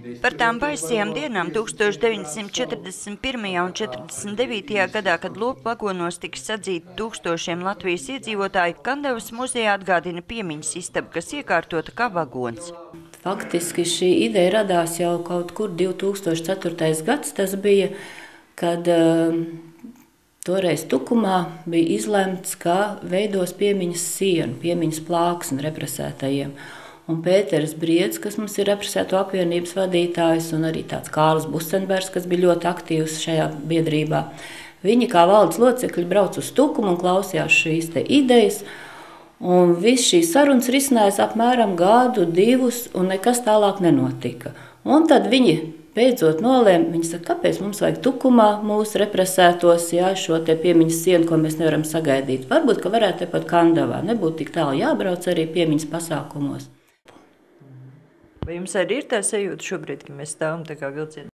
Par tām baisajām dienām 1941. un 49. gadā, kad lopu vagonos tika sadzīti tūkstošiem Latvijas iedzīvotāji, Kandavas muzejā atgādina piemiņas istaba, kas iekārtota kā vagons. Faktiski šī ideja radās jau kaut kur 2004. gads, tas bija, kad toreiz Tukumā bija izlemts, ka veidos piemiņas sienu, piemiņas plāksni represētajiem. Un Pēters Briedz, kas mums ir represēto apvienības vadītājs, un arī tāds Kārlis Busenbergs, kas bija ļoti aktīvs šajā biedrībā. Viņi kā valdes locekļi brauc uz Tukumu un klausījās šīs te idejas. Un viss šīs sarunas risinājās apmēram gadu, divus, un nekas tālāk nenotika. Un tad viņi beidzot nolēma, viņi saka, kāpēc mums vajag Tukumā mūsu represētos, šo te piemiņas sienu, ko mēs nevaram sagaidīt. Varbūt, ka varētu tepat Kandavā, nebūtu tik tālu jābrauc arī piemiņas pasākumos. Vai jums arī ir tā sajūta šobrīd, ka mēs stāvam tā kā vilcienā?